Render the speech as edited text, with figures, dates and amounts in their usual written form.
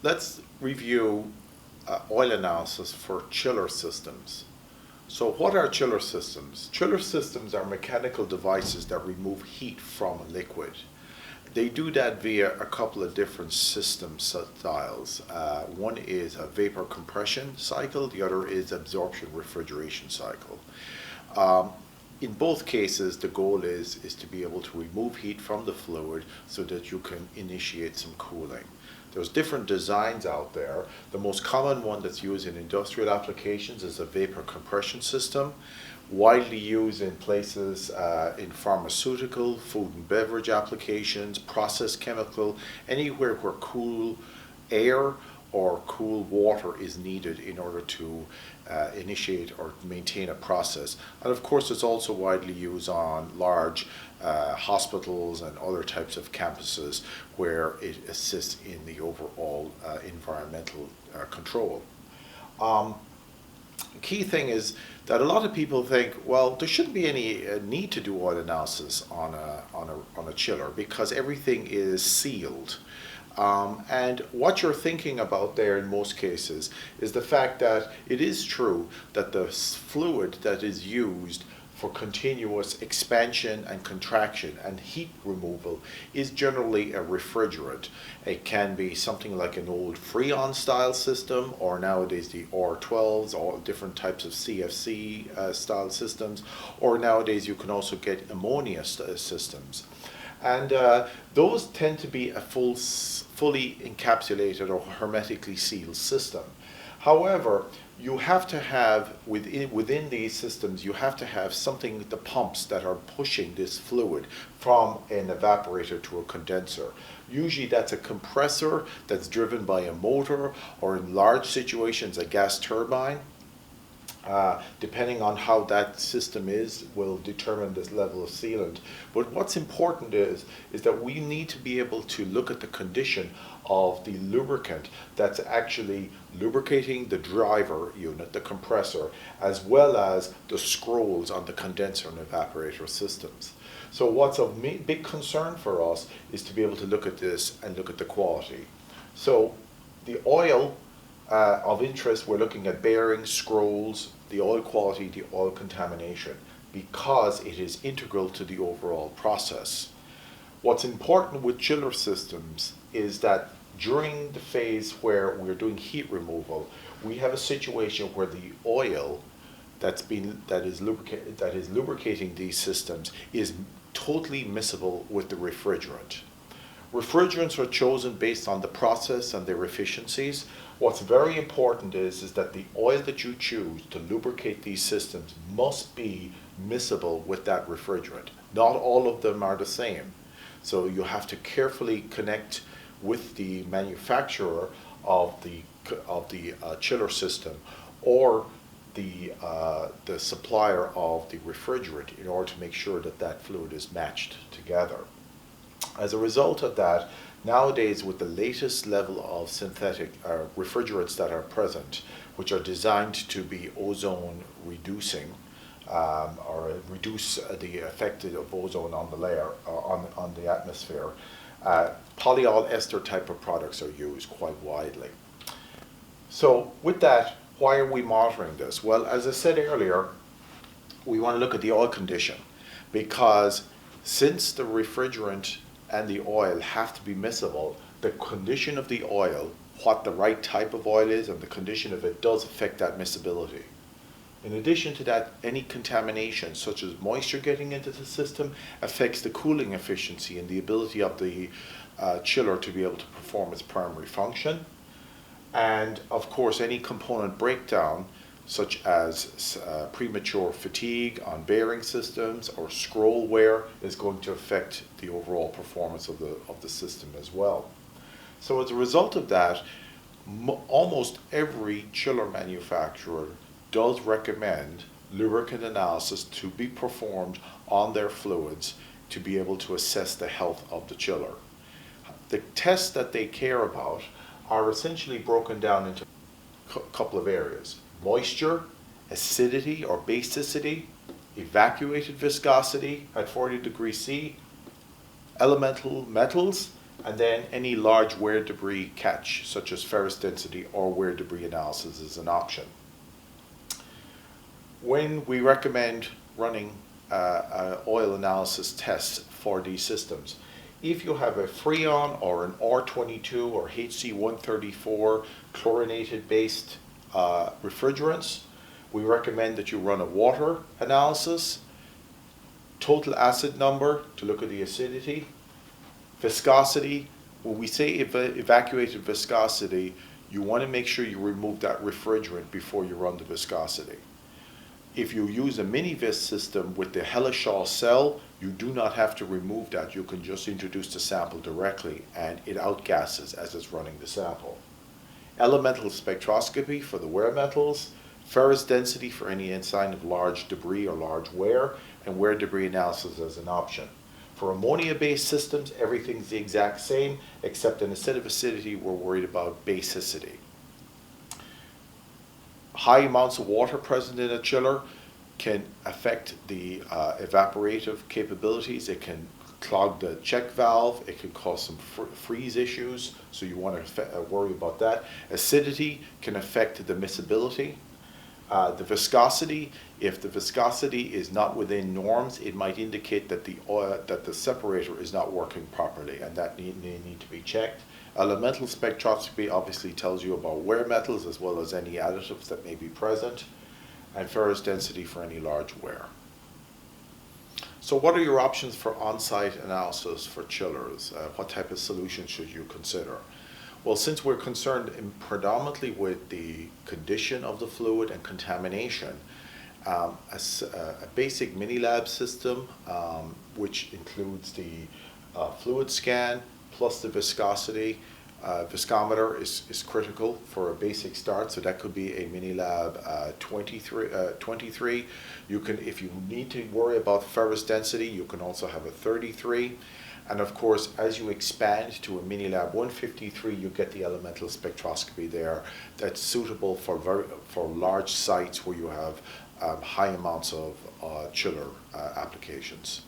let's review oil analysis for chiller systems. So what are chiller systems? Chiller systems are mechanical devices that remove heat from a liquid. They do that via a couple of different system styles. One is a vapor compression cycle, the other is absorption refrigeration cycle. In both cases, the goal is to be able to remove heat from the fluid so that you can initiate some cooling. There's different designs out there. The most common one that's used in industrial applications is a vapor compression system, widely used in places in pharmaceutical, food and beverage applications, process chemical, anywhere where cool air or cool water is needed in order to initiate or maintain a process. And of course, it's also widely used on large hospitals and other types of campuses where it assists in the overall environmental control. Key thing is that a lot of people think, well, there shouldn't be any need to do oil analysis on a chiller because everything is sealed. And what you're thinking about there in most cases is the fact that it is true that the fluid that is used for continuous expansion and contraction and heat removal is generally a refrigerant. It can be something like an old Freon style system, or nowadays the R12s, or different types of CFC style systems, or nowadays you can also get ammonia systems. And those tend to be a fully encapsulated or hermetically sealed system. However, you have to have, within these systems, you have to have something, the pumps that are pushing this fluid from an evaporator to a condenser. Usually that's a compressor that's driven by a motor, or in large situations, a gas turbine. Depending on how that system is, will determine this level of sealant. But what's important is that we need to be able to look at the condition of the lubricant that's actually lubricating the driver unit, the compressor, as well as the scrolls on the condenser and evaporator systems. So what's of big concern for us is to be able to look at this and look at the quality. So the oil of interest, we're looking at bearings, scrolls, the oil quality, the oil contamination, because it is integral to the overall process. What's important with chiller systems is that during the phase where we're doing heat removal, we have a situation where the oil that is lubricating these systems is totally miscible with the refrigerant. Refrigerants are chosen based on the process and their efficiencies. What's very important is that the oil that you choose to lubricate these systems must be miscible with that refrigerant. Not all of them are the same. So you have to carefully connect with the manufacturer of the chiller system, or the supplier of the refrigerant, in order to make sure that that fluid is matched together. As a result of that, nowadays with the latest level of synthetic refrigerants that are present, which are designed to be ozone reducing, or reduce the effect of ozone on the layer, on the atmosphere, polyol ester type of products are used quite widely. So with that, why are we monitoring this? Well, as I said earlier, we want to look at the oil condition, because since the refrigerant and the oil have to be miscible, the condition of the oil, what the right type of oil is, and the condition of it does affect that miscibility. In addition to that, any contamination, such as moisture getting into the system, affects the cooling efficiency and the ability of the chiller to be able to perform its primary function. And of course, any component breakdown, such as premature fatigue on bearing systems or scroll wear, is going to affect the overall performance of the system as well. So as a result of that, almost every chiller manufacturer does recommend lubricant analysis to be performed on their fluids to be able to assess the health of the chiller. The tests that they care about are essentially broken down into a couple of areas: moisture, acidity or basicity, evacuated viscosity at 40 degrees C, elemental metals, And then any large wear debris catch, such as ferrous density or wear debris analysis, is an option. When we recommend running oil analysis tests for these systems, if you have a Freon or an R22 or HC134 chlorinated based refrigerants, we recommend that you run a water analysis, total acid number to look at the acidity, viscosity. When we say evacuated viscosity, you want to make sure you remove that refrigerant before you run the viscosity. If you use a mini-vis system with the Hellishaw cell, you do not have to remove that. You can just introduce the sample directly and it outgasses as it's running the sample. Elemental spectroscopy for the wear metals, ferrous density for any sign of large debris or large wear, and wear debris analysis as an option. For ammonia-based systems, everything's the exact same, except instead of acidity, we're worried about basicity. High amounts of water present in a chiller can affect the evaporative capabilities. It can clog the check valve. It can cause some freeze issues, so you want to worry about that. Acidity can affect the miscibility. The viscosity, if the viscosity is not within norms, it might indicate that the separator is not working properly, and that need to be checked. Elemental spectroscopy obviously tells you about wear metals as well as any additives that may be present, and ferrous density for any large wear. So what are your options for on-site analysis for chillers? What type of solution should you consider? Well, since we're concerned predominantly with the condition of the fluid and contamination, a basic mini-lab system, which includes the fluid scan plus the viscosity, viscometer is critical for a basic start, so that could be a mini-lab 23. You can, if you need to worry about ferrous density, you can also have a 33. And of course, as you expand to a mini-lab 153, you get the elemental spectroscopy there that's suitable for large sites where you have high amounts of chiller applications.